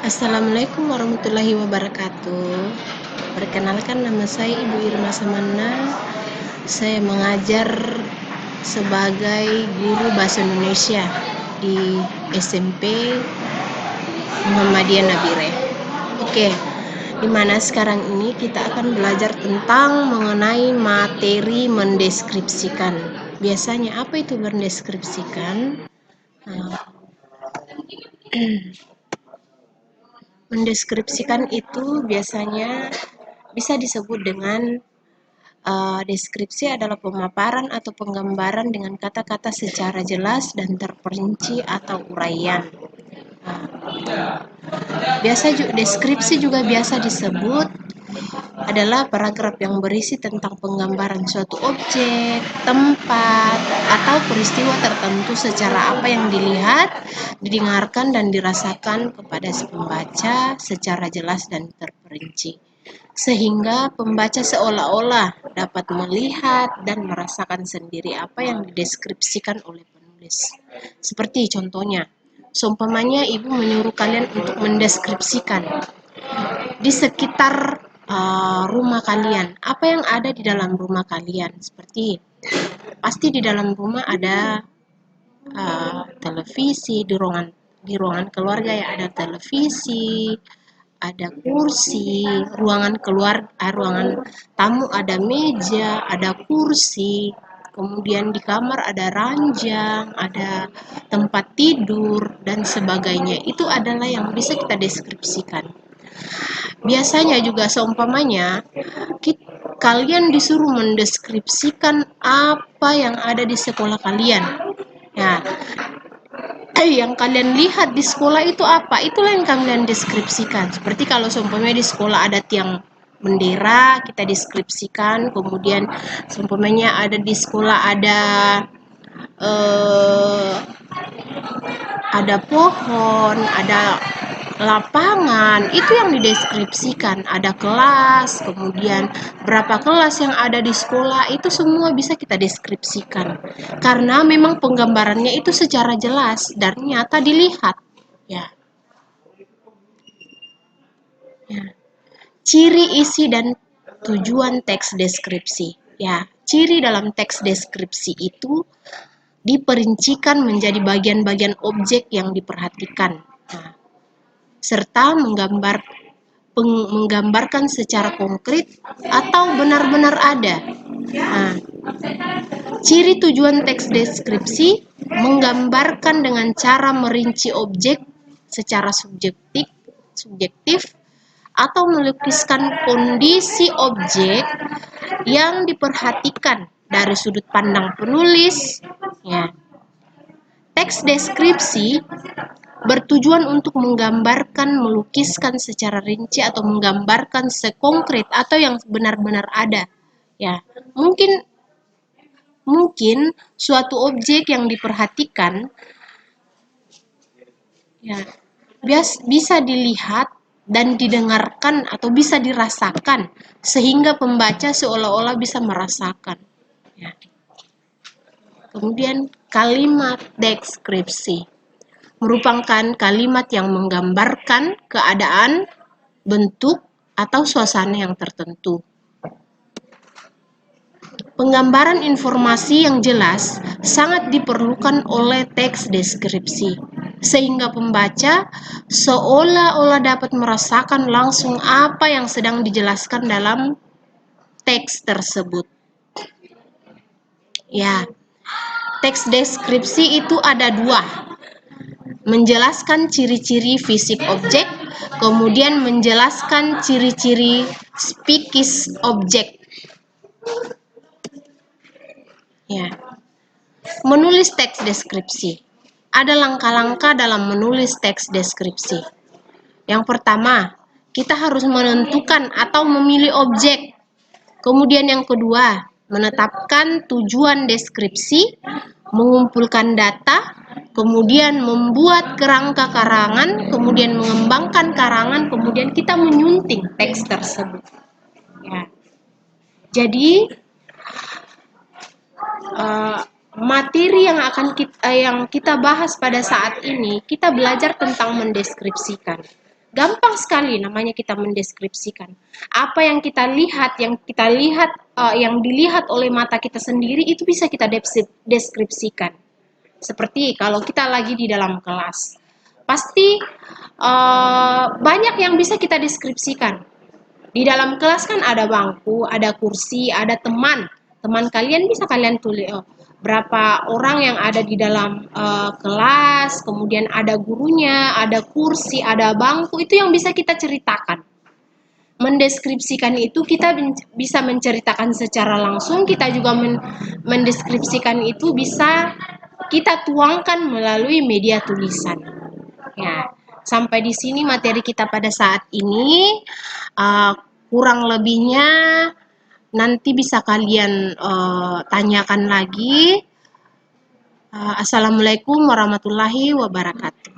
Assalamualaikum warahmatullahi wabarakatuh. Perkenalkan, nama saya Ibu Irma Samana. Saya mengajar sebagai guru bahasa Indonesia di SMP Muhammadiyah Nabire. Oke, dimana sekarang ini kita akan belajar tentang mengenai materi mendeskripsikan. Biasanya apa itu mendeskripsikan? Mendeskripsikan itu biasanya bisa disebut dengan deskripsi adalah pemaparan atau penggambaran dengan kata-kata secara jelas dan terperinci atau uraian. Deskripsi juga biasa disebut adalah paragraf yang berisi tentang penggambaran suatu objek, tempat, atau peristiwa tertentu secara apa yang dilihat, didengarkan, dan dirasakan kepada si pembaca secara jelas dan terperinci, sehingga pembaca seolah-olah dapat melihat dan merasakan sendiri apa yang dideskripsikan oleh penulis. Seperti contohnya, seumpamanya ibu menyuruh kalian untuk mendeskripsikan di sekitar rumah kalian, apa yang ada di dalam rumah kalian. Seperti pasti di dalam rumah ada televisi, di ruangan keluarga ya ada televisi, ada kursi, ruangan tamu ada meja, ada kursi, kemudian di kamar ada ranjang, ada tempat tidur, dan sebagainya. Itu adalah yang bisa kita deskripsikan. Biasanya juga seumpamanya kalian disuruh mendeskripsikan apa yang ada di sekolah kalian. Ya, yang kalian lihat di sekolah itu apa? Itulah yang kalian deskripsikan. Seperti kalau seumpamanya di sekolah ada tiang bendera, kita deskripsikan. Kemudian seumpamanya ada di sekolah ada pohon, ada lapangan, itu yang dideskripsikan. Ada kelas, kemudian berapa kelas yang ada di sekolah, itu semua bisa kita deskripsikan. Karena memang penggambarannya itu secara jelas dan nyata dilihat. Ya. Ciri, isi, dan tujuan teks deskripsi. Ya, ciri dalam teks deskripsi itu diperincikan menjadi bagian-bagian objek yang diperhatikan. Nah, serta menggambarkan secara konkret atau benar-benar ada. Nah, ciri tujuan teks deskripsi menggambarkan dengan cara merinci objek secara subjektif atau melukiskan kondisi objek yang diperhatikan dari sudut pandang penulis. Ya. Teks deskripsi bertujuan untuk menggambarkan, melukiskan secara rinci atau menggambarkan sekonkret atau yang benar-benar ada. Ya, mungkin suatu objek yang diperhatikan ya bisa dilihat dan didengarkan atau bisa dirasakan sehingga pembaca seolah-olah bisa merasakan. Ya. Kemudian kalimat deskripsi merupakan kalimat yang menggambarkan keadaan, bentuk, atau suasana yang tertentu. Penggambaran informasi yang jelas sangat diperlukan oleh teks deskripsi, sehingga pembaca seolah-olah dapat merasakan langsung apa yang sedang dijelaskan dalam teks tersebut. Ya, teks deskripsi itu ada dua, menjelaskan ciri-ciri fisik objek, kemudian menjelaskan ciri-ciri psikis objek. Ya. Menulis teks deskripsi. Ada langkah-langkah dalam menulis teks deskripsi. Yang pertama, kita harus menentukan atau memilih objek. Kemudian yang kedua, menetapkan tujuan deskripsi, mengumpulkan data, kemudian membuat kerangka karangan, kemudian mengembangkan karangan, kemudian kita menyunting teks tersebut. Ya. Jadi materi yang kita bahas pada saat ini, kita belajar tentang mendeskripsikan. gampang sekali namanya kita mendeskripsikan. Apa yang kita lihat, yang dilihat oleh mata kita sendiri itu bisa kita deskripsikan. Seperti kalau kita lagi di dalam kelas, pasti banyak yang bisa kita deskripsikan. Di dalam kelas kan ada bangku, ada kursi, ada teman. Teman kalian bisa kalian tulis berapa orang yang ada di dalam kelas, kemudian ada gurunya, ada kursi, ada bangku, itu yang bisa kita ceritakan. Mendeskripsikan itu kita bisa menceritakan secara langsung, kita juga mendeskripsikan itu bisa kita tuangkan melalui media tulisan. Ya, sampai di sini materi kita pada saat ini. Kurang lebihnya nanti bisa kalian tanyakan lagi. Assalamualaikum warahmatullahi wabarakatuh.